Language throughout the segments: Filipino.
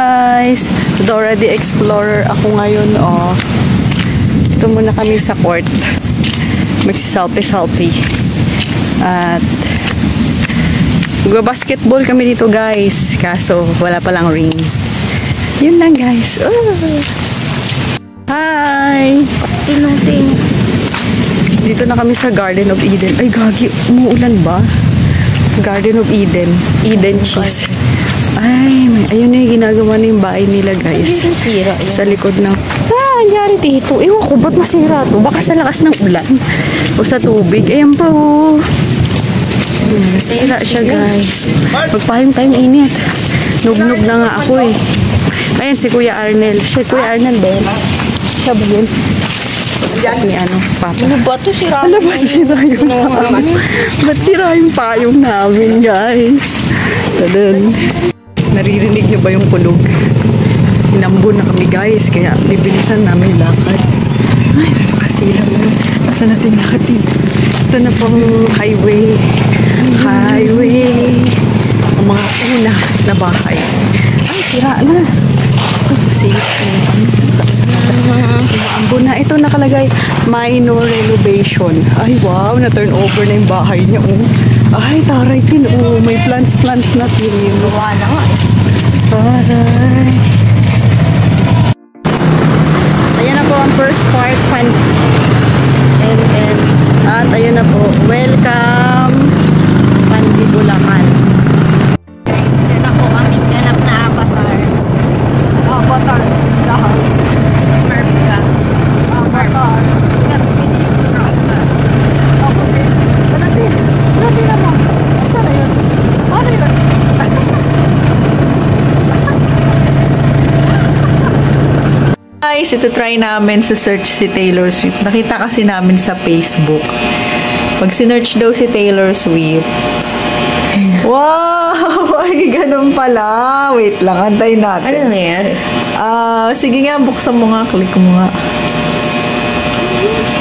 guys! Dora the Explorer ako ngayon, oh. Ito muna kami sa court. Magsisalpi-salpi. At basketball kami dito, guys. Kaso wala palang ring. Yun lang, guys. Oh. Hi! Tinong-ting. Dito na kami sa Garden of Eden. Ay, gagi. Umuulan ba? Garden of Eden. Eden cheese. Ay, ayun na yung ginagawa na yung bahay nila, guys. Sa likod ng... nangyari dito. Ewan ko, ba't masira to? Baka sa lakas ng ulan. O sa tubig. Ayan pa, oh. Nasira siya, guys. Magpahing tayong init. Nug-nug na nga ako, eh. Ayan, si Kuya Arnel. Si Kuya Arnel, Ben. Siya ba yun? Ni ano, papa. Ano ba ito? Sira? Ano ba sira yung payong? Ba't sira yung payong namin, guys? Tadun. Naririnig niyo ba yung kulog? Inambo na kami, guys. Kaya bibilisan namin lakad. Ay, nakasilang mo. Nasa natin lakad din. Ito na pong highway. Highway. Ang mga una na bahay. Ay, sira na. Ambo na. Ito nakalagay minor renovation. Ay, wow. Na-turn over na yung bahay niya. Oh. Ay, taray din. Oh, may plants na pinin. Wala nga eh. Taray. Ayan na po ang first part. At ayan na po. Welcome. Pandi Bulacan. Ayan na po aming ganap na avatar. Avatar. Lahat. Smurf ka. Avatar. Yan. Natin naman. Saan na yun? Ano yun? Guys, ito try namin sa search si Taylor Swift. Nakita kasi namin sa Facebook. Pag sinearch daw si Taylor Swift. Wow! Ay, ganun pala. Wait lang, antayin natin. Ano nangyari? Sige nga, buksan mo nga. Click mo nga.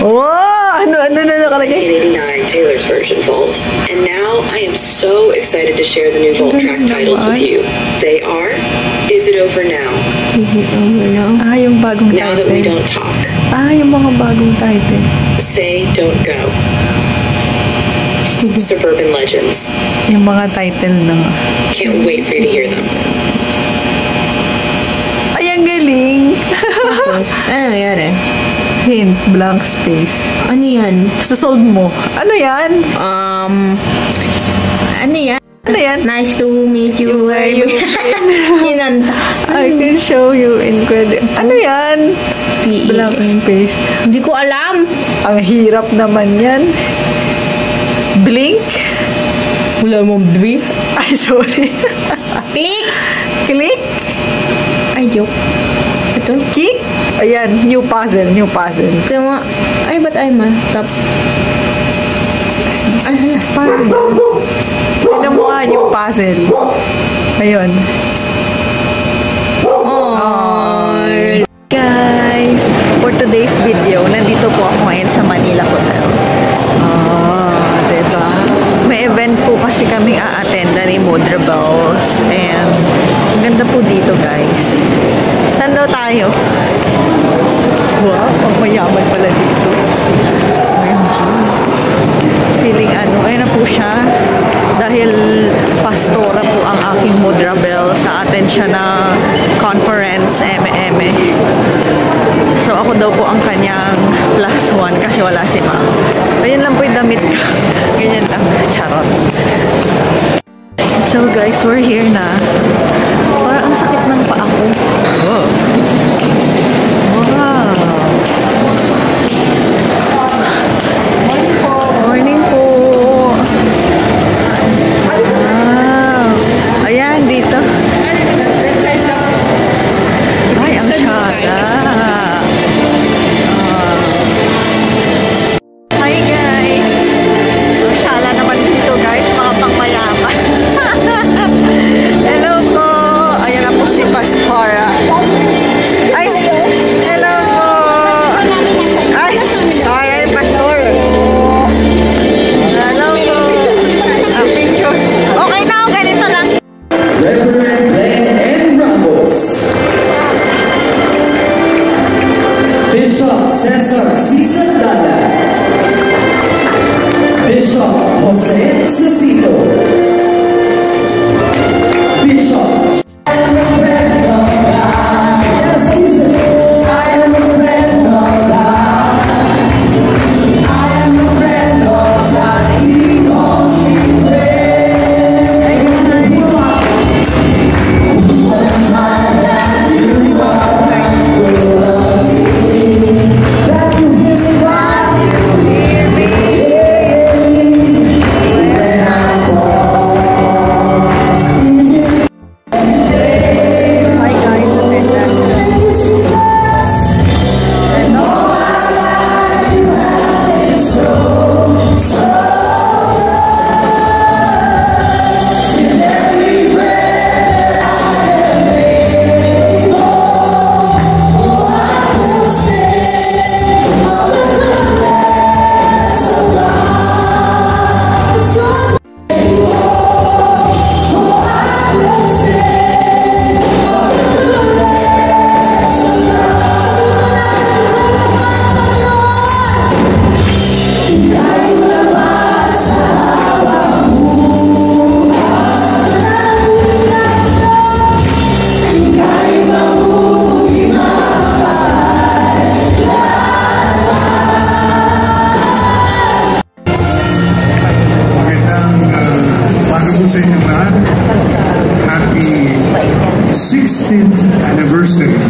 Wow! Ano nakalagay? 1989 Taylor's version Vault. And now I am so excited to share the new Vault track titles with you. They are Is It Over Now? Is It Over Now? Yung bagong title. Now That We Don't Talk. Yung mga bagong title. Say Don't Go. Suburban Legends. Yung mga title na. Can't wait for you to hear them. Ay, ang galing! Ano nangyari? Hint, blank space. Ano yan? Susolve mo. Ano yan? Ano yan? Ano yan? Nice to meet you. Where you Kinanta. I can show you in credit. Ano yan? Blank space. Hindi ko alam. Ang hirap naman yan. Blink? Wala mong brief. Ay, sorry. Click! Click? Ay, joke. Ito? Kick? Ayan, new puzzle. Kaya nga, ay, ba't ay tap? Ay, hala, paano yun? Tignan mo nga yung puzzle. Ayun. Guys, for today's video, nandito po ako ngayon sa Manila Hotel. Diba? May event po kasi kaming a-attenda ni Mudra Bells. And, ang ganda po dito, guys. Saan daw tayo? Wow, ang mayaman pala dito. Feeling ayun na po siya. Dahil pastora po ang aking Mudra Bell, sa atin siya na conference, So, ako daw po ang kanyang +1 kasi wala si ma'am. Ayun lang po yung damit ko. Ganyan lang. Charot. So, guys, we're here na. Parang ang sakit ng paa ko. Oh. Wow. Morning po. Wow. Ayan, dito. Ay, ang syada. Hi, guys. Ang syala naman dito, guys. Mga pangmayaman. Hello po. Ayan na po si Pastora. Ay, hello po. Ay, alright, Pastor. Hello po. Picture. Okay na, ganito lang. Reverend Ben and Ramos. anniversary.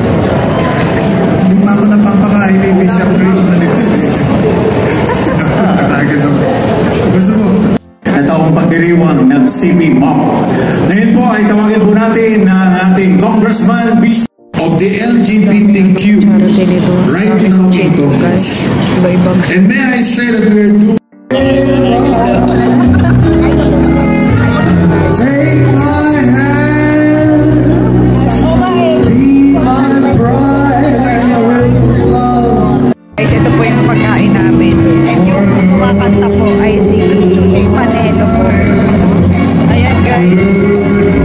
Hindi pa ako napapakain ni Miss Appreciation Talaga ako. Gusto mo? Ito ang pagdiriwang ng CB Mop. Ngayon po ay tawagin po natin ang ating Congressman Bishop of the LGBTQ right now in Congress. And may I say that we're doing take my hand, be my bride, and I will love. Guys, ito po yung pagkain namin. And yung kumakanta po ay si Manelo po. Ayan guys.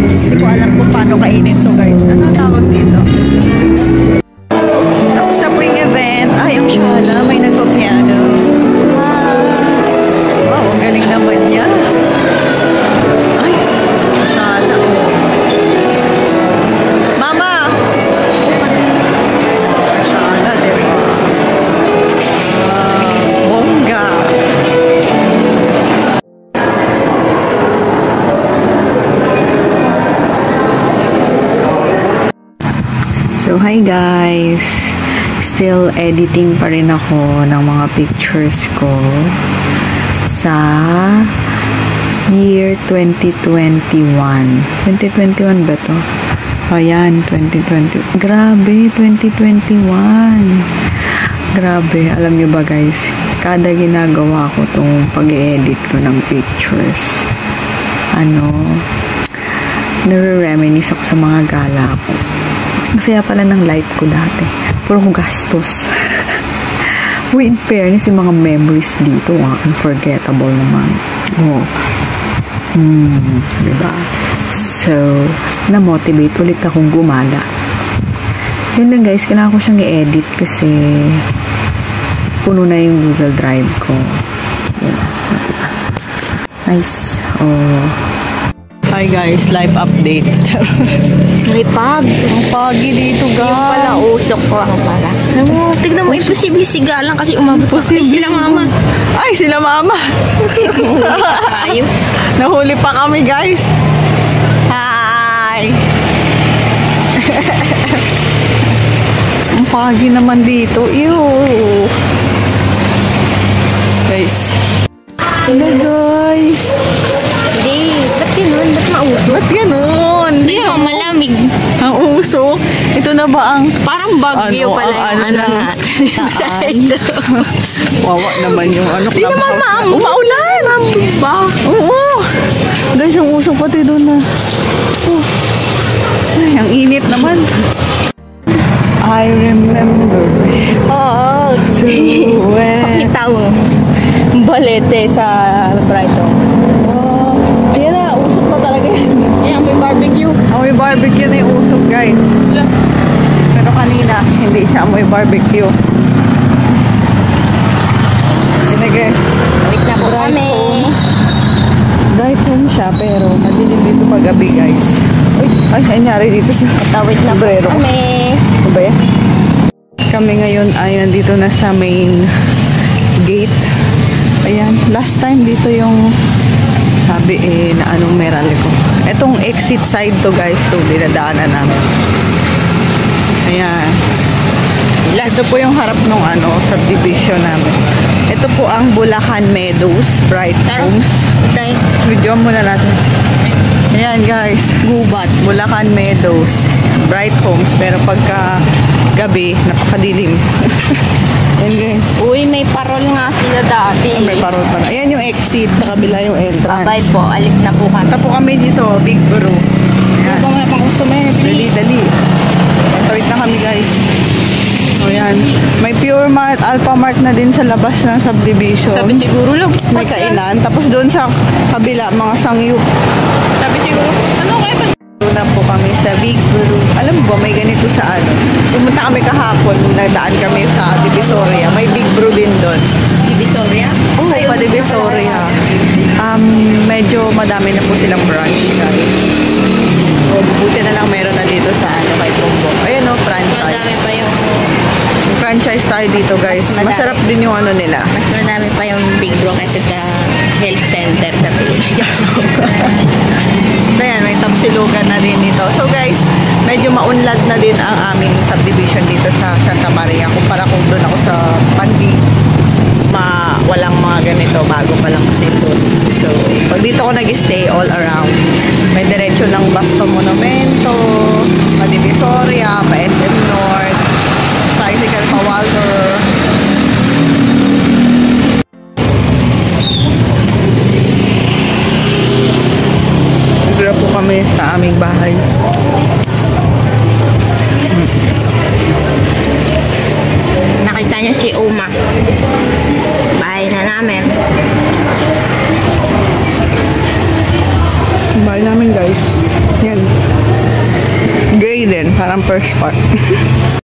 Hindi ko alam kung paano kainin to guys. Ano tawag dito? Tapos na po yung event. Ay, ang shala. May nagpa-piano. Wow, ang galing naman niya. Ay, shala. Mama! Shala, diba? Bongga. So, hi guys! Still editing pa rin ako ng mga pictures ko sa year 2021. 2021 ba to? Ayan, 2020. Grabe, 2021. Grabe, alam nyo ba guys, kada ginagawa ko tong pag-edit ko ng pictures, nare-reminisce ako sa mga gala ko. Masaya pala ng life ko dati. Puro ko gastos. In fairness, yung mga memories dito, unforgettable naman. Oh. Diba? So, na-motivate ulit akong gumala. Yun lang guys, kailangan ko siyang i-edit kasi puno na yung Google Drive ko. Nice. Oh. Hi guys, live update. May pag. Ang pagi dito guys. Yung pala, usok ko ang pala. Tignan mo, imposible siga lang kasi umabot pa. Ay, sila mama. Ay, sila mama. Tayo. Nahuli pa kami guys. Hi. Ang pagi naman dito. Ew. Guys. Hello guys. Hindi. Ba't ganun? Ba't mausok? Ba't ganun? Hindi mo malamig. Ang uso. Ito na ba ang... Parang bagyo pala yung ano na. Wawa naman yung ano. Hindi naman umaulan. Ba? Oo. Guys, ang uso pati doon na. Oh. Ay, ang init naman. I remember. Oo. Pakita mo. Balete sa Brighton. Oh. Ayan na, usok na talaga yan. Ayan, may barbecue. Amoy barbecue na yung usok, guys. Pero kanina, hindi siya amoy barbecue. Ginagay. Wait na po kami. Drive home siya, pero madilim dito pag-gabi, guys. Uy, ay, nangyari dito sa Tawid na po sombrero. kami. Ano ba yan? Kami ngayon ay nandito na sa main gate. Ayan, last time dito yung sabi na anong meral ko. Etong exit side to guys, to dinadaanan namin. Ayan. Ito po yung harap ng subdivision namin. Ito po ang Bulacan Meadows, Bright Homes. Video muna natin. Ayan guys, gubat. Bulacan Meadows, Bright Homes. Pero pagka gabi, napakadilim. Ayan guys. Uy, may parol nga sila dati. May parol pa na. Ayan yung exit, sa kabila yung entrance. Abay po, alis na po kami. Punta po kami dito, Big Bro. Ayan. Ito nga pang customer. Dali. Tawid na kami guys. O yan. May Pure Mart, Alpha Mart na din sa labas ng subdivision. Sabi siguro lang. May kainan. Tapos doon sa kabila, mga sangyu. Sabi siguro, ano kayo pa? Doon na po kami sa Big Bro. Alam mo ba, may ganito sa pumunta kami kahapon, nagdaan kami sa Divisoria. May Big Bro din doon. Divisoria? Oo, pa Divisoria. Medyo madami na po silang branch guys. O, buti na lang meron na dito sa kay Pombo. Ayan o, franchise. Madami pa yung Mag-franchise tayo dito, guys. Mas madami. Masarap din yung ano nila. Mas madami pa yung Big Bro kasi sa health center sa Pilipinas. Ayan, may tapsilugan na din dito. So guys, medyo maunlad na din ang aming subdivision dito sa Santa Maria. Kumpara kung doon ako sa Pandi, walang mga ganito, bago pa lang kasi ito. So, pag dito ako nag-stay all around, may diretsyo ng bus pa Monumento, pa Divisoria, pa SM North, tricycle pa Waldorf. Nagdira po kami sa aming bahay. Nakita niyo si Uma. Bahay na namin. Bahay namin, guys. Yan. Gray din, parang first part.